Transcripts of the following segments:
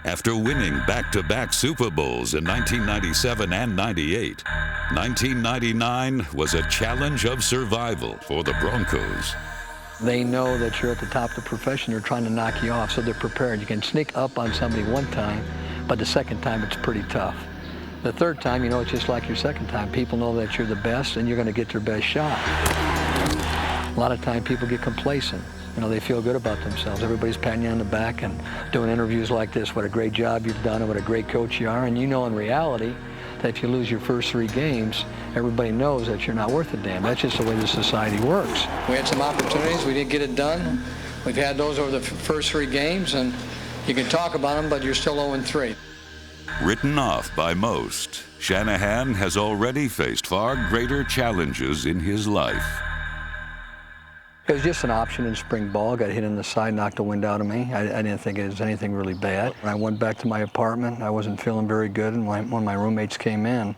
After winning back-to-back Super Bowls in 1997 and 98, 1999 was a challenge of survival for the Broncos. They know that you're at the top of the profession. They're trying to knock you off, so they're prepared. You can sneak up on somebody one time, but the second time it's pretty tough. The third time, you know, it's just like your second time. People know that you're the best and you're going to get their best shot. A lot of time people get complacent. You know, they feel good about themselves. Everybody's patting you on the back and doing interviews like this. What a great job you've done and what a great coach you are. And you know in reality that if you lose your first 3 games, everybody knows that you're not worth a damn. That's just the way the society works. We had some opportunities. We didn't get it done. We've had those over the first 3 games, and you can talk about them, but you're still 0-3. Written off by most, Shanahan has already faced far greater challenges in his life. It was just an option in spring ball. Got hit in the side, knocked the wind out of me. I didn't think it was anything really bad. When I went back to my apartment, I wasn't feeling very good, and when my roommates came in,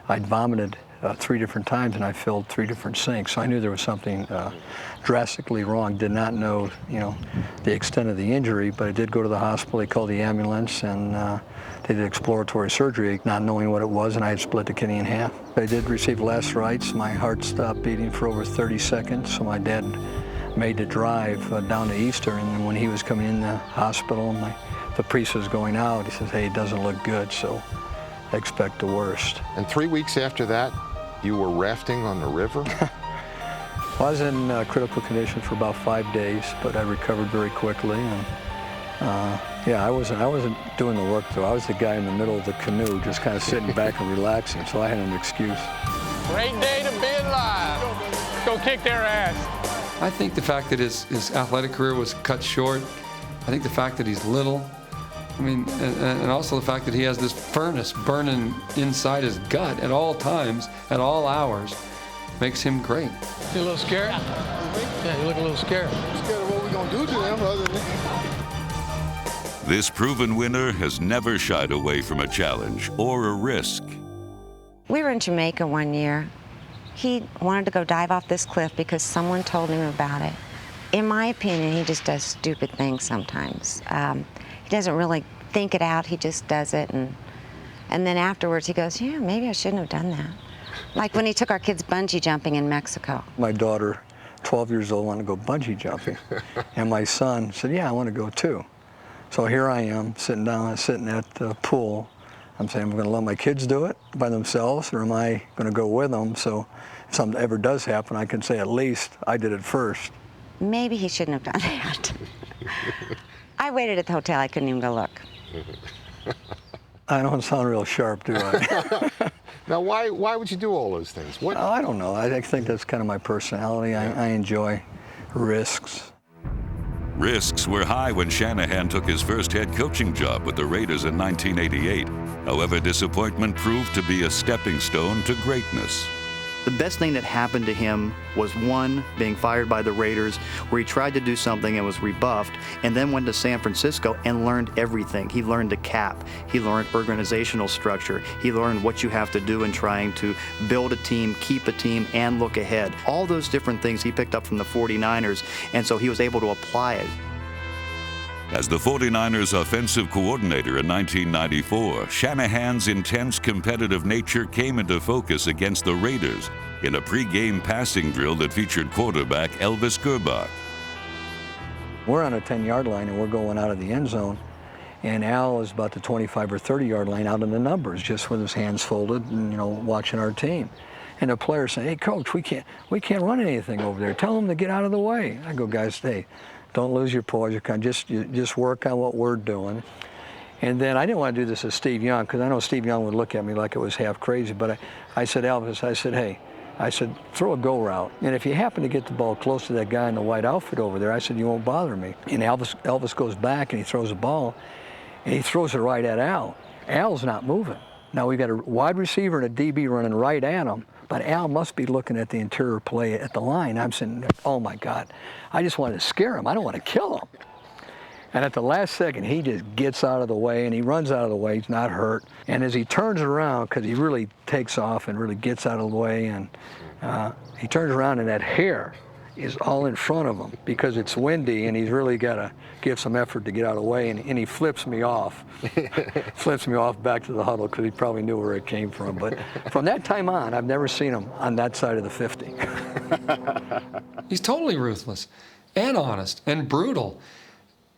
I'd vomited 3 different times, and I filled 3 different sinks. So I knew there was something drastically wrong. Did not know, you know, the extent of the injury, but I did go to the hospital. They called the ambulance, and they did exploratory surgery, not knowing what it was, and I had split the kidney in half. I did receive last rites. My heart stopped beating for over 30 seconds, so my dad made the drive down to Easter, and then when he was coming in the hospital, the priest was going out, he says, hey, it doesn't look good, so expect the worst. And 3 weeks after that, you were rafting on the river? I was in critical condition for about 5 days, but I recovered very quickly. And yeah, I wasn't doing the work though. I was the guy in the middle of the canoe, just kind of sitting back and relaxing, so I had an excuse. Great day to be alive. Go kick their ass. I think the fact that his athletic career was cut short, I think the fact that he's little, I mean, and also the fact that he has this furnace burning inside his gut at all times, at all hours, makes him great. You a little scared? Yeah, you look a little scared. I'm scared of what we're going to do to him other than... This proven winner has never shied away from a challenge or a risk. We were in Jamaica one year. He wanted to go dive off this cliff because someone told him about it. In my opinion, he just does stupid things sometimes. He doesn't really think it out, he just does it. And then afterwards he goes, yeah, maybe I shouldn't have done that. Like when he took our kids bungee jumping in Mexico. My daughter, 12 years old, wanted to go bungee jumping. And my son said, yeah, I want to go too. So here I am, sitting at the pool. I'm saying, I'm going to let my kids do it by themselves, or am I going to go with them? So if something ever does happen, I can say at least I did it first. Maybe he shouldn't have done that. I waited at the hotel. I couldn't even go look. I don't sound real sharp, do I? Now, why would you do all those things? What? I don't know. I think that's kind of my personality. I enjoy risks. Risks were high when Shanahan took his first head coaching job with the Raiders in 1988. However, disappointment proved to be a stepping stone to greatness. The best thing that happened to him was, one, being fired by the Raiders, where he tried to do something and was rebuffed, and then went to San Francisco and learned everything. He learned the cap. He learned organizational structure. He learned what you have to do in trying to build a team, keep a team, and look ahead. All those different things he picked up from the 49ers, and so he was able to apply it. As the 49ers offensive coordinator in 1994, Shanahan's intense competitive nature came into focus against the Raiders in a pre-game passing drill that featured quarterback Elvis Grbac. We're on a 10-yard line and we're going out of the end zone, and Al is about the 25 or 30-yard line out in the numbers, just with his hands folded and, you know, watching our team. And the players say, hey, coach, we can't run anything over there. Tell them to get out of the way. I go, guys, hey, don't lose your poise. Just work on what we're doing. And then I didn't want to do this as Steve Young, because I know Steve Young would look at me like it was half crazy. But I said, Elvis, I said, hey, throw a go route. And if you happen to get the ball close to that guy in the white outfit over there, I said, you won't bother me. And Elvis goes back and he throws the ball, and he throws it right at Al. Al's not moving. Now we've got a wide receiver and a DB running right at him, but Al must be looking at the interior play at the line. I'm saying, oh my God, I just wanted to scare him. I don't want to kill him. And at the last second, he just gets out of the way, and he runs out of the way. He's not hurt. And as he turns around, because he really takes off and really gets out of the way, and he turns around, and that hair is all in front of him because it's windy and he's really got to give some effort to get out of the way, and he flips me off. Flips me off back to the huddle because he probably knew where it came from. But from that time on, I've never seen him on that side of the 50. He's totally ruthless and honest and brutal,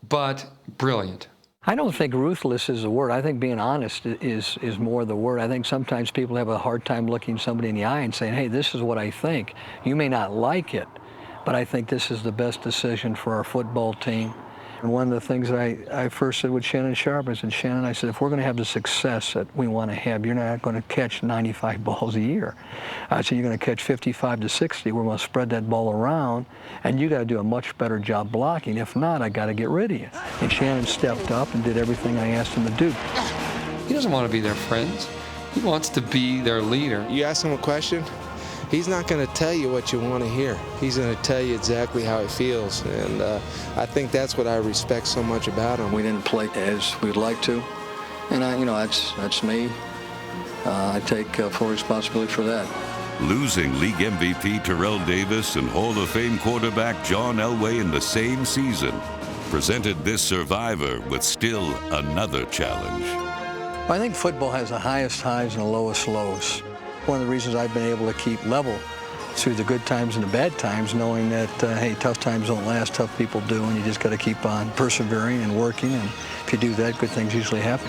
but brilliant. I don't think ruthless is the word. I think being honest is more the word. I think sometimes people have a hard time looking somebody in the eye and saying, hey, this is what I think. You may not like it, but I think this is the best decision for our football team. And one of the things that I first said with Shannon Sharpe, I said, Shannon, I said, if we're going to have the success that we want to have, you're not going to catch 95 balls a year. I said, you're going to catch 55 to 60. We're going to spread that ball around, and you got to do a much better job blocking. If not, I got to get rid of you. And Shannon stepped up and did everything I asked him to do. He doesn't want to be their friends. He wants to be their leader. You ask him a question, he's not going to tell you what you want to hear. He's going to tell you exactly how he feels, and I think that's what I respect so much about him. We didn't play as we'd like to, and that's me. I take full responsibility for that. Losing league MVP Terrell Davis and Hall of Fame quarterback John Elway in the same season presented this survivor with still another challenge. I think football has the highest highs and the lowest lows. One of the reasons I've been able to keep level through the good times and the bad times, knowing that, hey, tough times don't last, tough people do, and you just got to keep on persevering and working, and if you do that, good things usually happen.